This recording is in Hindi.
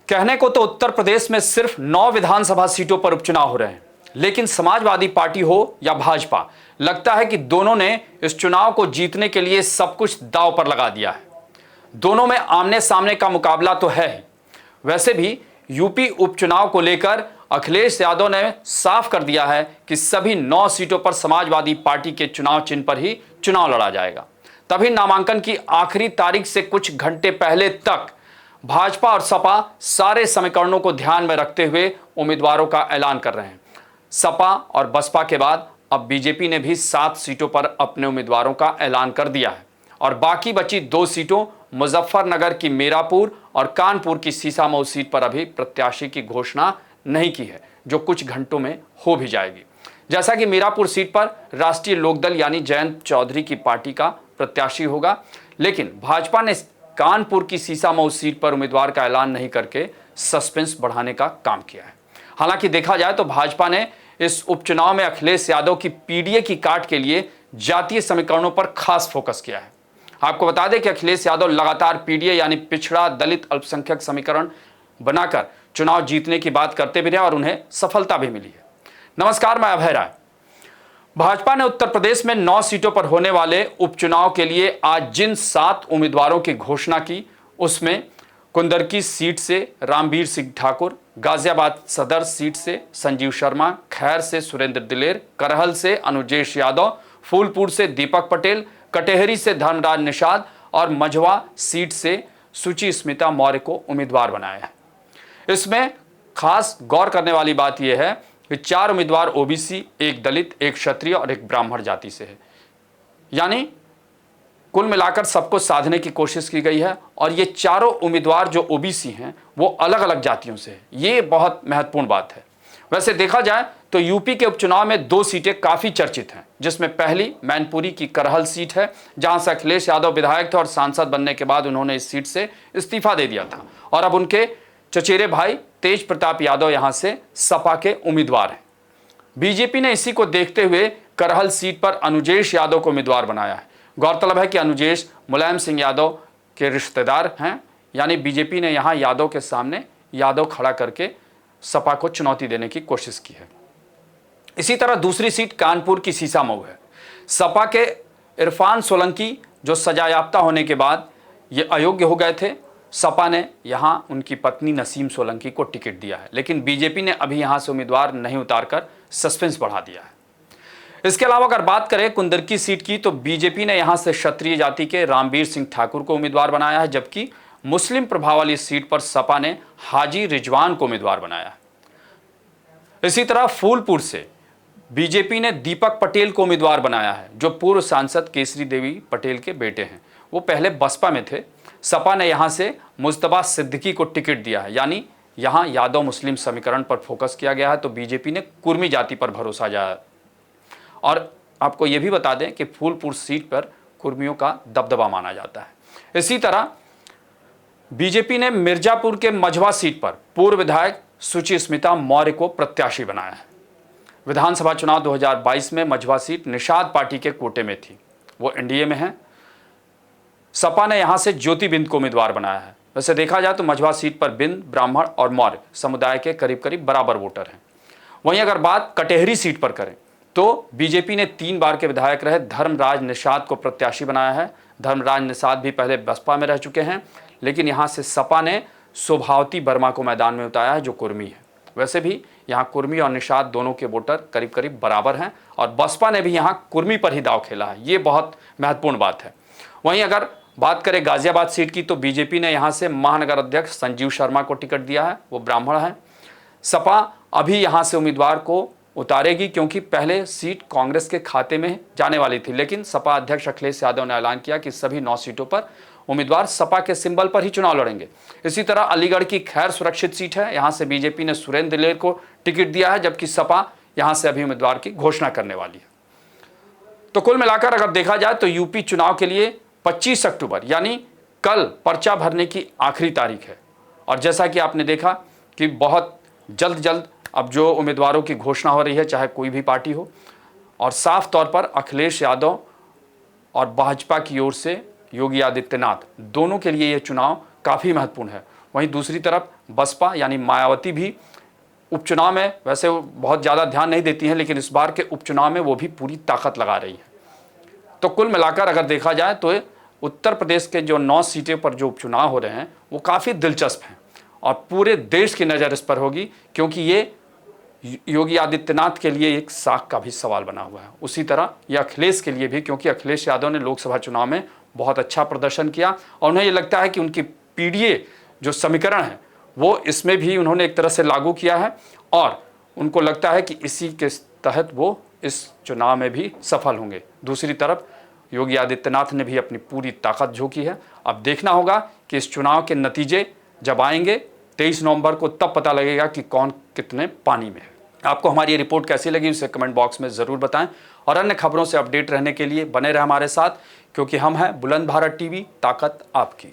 कहने को तो उत्तर प्रदेश में सिर्फ 9 विधानसभा सीटों पर उपचुनाव हो रहे हैं, लेकिन समाजवादी पार्टी हो या भाजपा, लगता है कि दोनों ने इस चुनाव को जीतने के लिए सब कुछ दांव पर लगा दिया है। दोनों में आमने सामने का मुकाबला तो है ही। वैसे भी यूपी उपचुनाव को लेकर अखिलेश यादव ने साफ कर दिया है कि सभी 9 सीटों पर समाजवादी पार्टी के चुनाव चिन्ह पर ही चुनाव लड़ा जाएगा। तभी नामांकन की आखिरी तारीख से कुछ घंटे पहले तक भाजपा और सपा सारे समीकरणों को ध्यान में रखते हुए उम्मीदवारों का ऐलान कर रहे हैं। सपा और बसपा के बाद अब बीजेपी ने भी 7 सीटों पर अपने उम्मीदवारों का ऐलान कर दिया है और बाकी बची 2 सीटों मुजफ्फरनगर की मीरापुर और कानपुर की सीसामऊ सीट पर अभी प्रत्याशी की घोषणा नहीं की है, जो कुछ घंटों में हो भी जाएगी। जैसा कि मीरापुर सीट पर राष्ट्रीय लोकदल यानी जयंत चौधरी की पार्टी का प्रत्याशी होगा, लेकिन भाजपा ने कानपुर की सीसामऊ सीट पर उम्मीदवार का ऐलान नहीं करके सस्पेंस बढ़ाने का काम किया है। हालांकि देखा जाए तो भाजपा ने इस उपचुनाव में अखिलेश यादव की पीडीए की काट के लिए जातीय समीकरणों पर खास फोकस किया है। आपको बता दें कि अखिलेश यादव लगातार पीडीए यानी पिछड़ा दलित अल्पसंख्यक समीकरण बनाकर चुनाव जीतने की बात करते भी रहे और उन्हें सफलता भी मिली है। नमस्कार, मैं अभय राय। भाजपा ने उत्तर प्रदेश में 9 सीटों पर होने वाले उपचुनाव के लिए आज जिन 7 उम्मीदवारों की घोषणा की, उसमें कुंदरकी सीट से रामवीर सिंह ठाकुर, गाजियाबाद सदर सीट से संजीव शर्मा, खैर से सुरेंद्र दिलेर, करहल से अनुजेश यादव, फूलपुर से दीपक पटेल, कटेहरी से धर्मराज निषाद और मझवा सीट से सुचि स्मिता मौर्य को उम्मीदवार बनाया है। इसमें खास गौर करने वाली बात यह है कि 4 उम्मीदवार ओबीसी, 1 दलित, 1 क्षत्रिय और 1 ब्राह्मण जाति से है। यानी कुल मिलाकर सबको साधने की कोशिश की गई है और ये चारों उम्मीदवार जो ओबीसी हैं वो अलग अलग जातियों से है। ये बहुत महत्वपूर्ण बात है। वैसे देखा जाए तो यूपी के उपचुनाव में 2 सीटें काफी चर्चित हैं, जिसमें पहली मैनपुरी की करहल सीट है, जहां से अखिलेश यादव विधायक थे और सांसद बनने के बाद उन्होंने इस सीट से इस्तीफा दे दिया था और अब उनके चचेरे भाई तेज प्रताप यादव यहां से सपा के उम्मीदवार हैं। बीजेपी ने इसी को देखते हुए करहल सीट पर अनुजेश यादव को उम्मीदवार बनाया है। गौरतलब है कि अनुजेश मुलायम सिंह यादव के रिश्तेदार हैं, यानी बीजेपी ने यहां यादव के सामने यादव खड़ा करके सपा को चुनौती देने की कोशिश की है। इसी तरह दूसरी सीट कानपुर की सीसामऊ है। सपा के इरफान सोलंकी जो सजायाफ्ता होने के बाद ये अयोग्य हो गए थे, सपा ने यहां उनकी पत्नी नसीम सोलंकी को टिकट दिया है, लेकिन बीजेपी ने अभी यहां से उम्मीदवार नहीं उतारकर सस्पेंस बढ़ा दिया है। इसके अलावा अगर बात करें कुंदरकी सीट की, तो बीजेपी ने यहां से क्षत्रिय जाति के रामवीर सिंह ठाकुर को उम्मीदवार बनाया है, जबकि मुस्लिम प्रभाव वाली सीट पर सपा ने हाजी रिजवान को उम्मीदवार बनाया है। इसी तरह फूलपुर से बीजेपी ने दीपक पटेल को उम्मीदवार बनाया है, जो पूर्व सांसद केसरी देवी पटेल के बेटे हैं। वो पहले बसपा में थे। सपा ने यहां से मुस्तफा सिद्दीकी को टिकट दिया है, यानी यहां यादव मुस्लिम समीकरण पर फोकस किया गया है, तो बीजेपी ने कुर्मी जाति पर भरोसा जाया। और आपको यह भी बता दें कि फूलपुर सीट पर कुर्मियों का दबदबा माना जाता है। इसी तरह बीजेपी ने मिर्जापुर के मझवा सीट पर पूर्व विधायक सुचि स्मिता मौर्य को प्रत्याशी बनाया है। विधानसभा चुनाव 2022 में मझवा सीट निषाद पार्टी के कोटे में थी, वो एनडीए में है। सपा ने यहां से ज्योति बिंद को उम्मीदवार बनाया है। वैसे देखा जाए तो मझवा सीट पर बिंद, ब्राह्मण और मौर्य समुदाय के करीब करीब बराबर वोटर हैं। वहीं अगर बात कटेहरी सीट पर करें तो बीजेपी ने 3 बार के विधायक रहे धर्मराज निषाद को प्रत्याशी बनाया है। धर्मराज निषाद भी पहले बसपा में रह चुके हैं, लेकिन यहां से सपा ने शोभावती वर्मा को मैदान में उतारा है, जो कुर्मी है। वैसे भी यहां कुर्मी और निषाद दोनों के वोटर करीब करीब बराबर हैं और बसपा ने भी यहां कुर्मी पर ही दांव खेला है। ये बहुत महत्वपूर्ण बात है। वहीं अगर बात करें गाजियाबाद सीट की, तो बीजेपी ने यहां से महानगर अध्यक्ष संजीव शर्मा को टिकट दिया है, वो ब्राह्मण है। सपा अभी यहां से उम्मीदवार को उतारेगी, क्योंकि पहले सीट कांग्रेस के खाते में जाने वाली थी, लेकिन सपा अध्यक्ष अखिलेश यादव ने ऐलान किया कि सभी 9 सीटों पर उम्मीदवार सपा के सिंबल पर ही चुनाव लड़ेंगे। इसी तरह अलीगढ़ की खैर सुरक्षित सीट है, यहां से बीजेपी ने सुरेंद्र दिलेर को टिकट दिया है, जबकि सपा यहां से अभी उम्मीदवार की घोषणा करने वाली है। तो कुल मिलाकर अगर देखा जाए तो यूपी चुनाव के लिए 25 अक्टूबर यानी कल पर्चा भरने की आखिरी तारीख है। और जैसा कि आपने देखा कि बहुत जल्द अब जो उम्मीदवारों की घोषणा हो रही है, चाहे कोई भी पार्टी हो, और साफ तौर पर अखिलेश यादव और भाजपा की ओर से योगी आदित्यनाथ, दोनों के लिए यह चुनाव काफ़ी महत्वपूर्ण है। वहीं दूसरी तरफ बसपा यानी मायावती भी उपचुनाव में वैसे बहुत ज़्यादा ध्यान नहीं देती हैं, लेकिन इस बार के उपचुनाव में वो भी पूरी ताकत लगा रही है। तो कुल मिलाकर अगर देखा जाए तो उत्तर प्रदेश के जो 9 सीटें पर जो उपचुनाव हो रहे हैं वो काफ़ी दिलचस्प हैं और पूरे देश की नज़र इस पर होगी, क्योंकि ये योगी आदित्यनाथ के लिए एक साख का भी सवाल बना हुआ है। उसी तरह यह अखिलेश के लिए भी, क्योंकि अखिलेश यादव ने लोकसभा चुनाव में बहुत अच्छा प्रदर्शन किया और उन्हें ये लगता है कि उनकी पीडीए जो समीकरण है वो इसमें भी उन्होंने एक तरह से लागू किया है और उनको लगता है कि इसी के तहत वो इस चुनाव में भी सफल होंगे। दूसरी तरफ योगी आदित्यनाथ ने भी अपनी पूरी ताकत झोंकी है। अब देखना होगा कि इस चुनाव के नतीजे जब आएंगे 23 नवंबर को, तब पता लगेगा कि कौन कितने पानी में है। आपको हमारी ये रिपोर्ट कैसी लगी उसे कमेंट बॉक्स में ज़रूर बताएं और अन्य खबरों से अपडेट रहने के लिए बने रहे हमारे साथ, क्योंकि हम हैं बुलंद भारत टीवी, ताकत आपकी।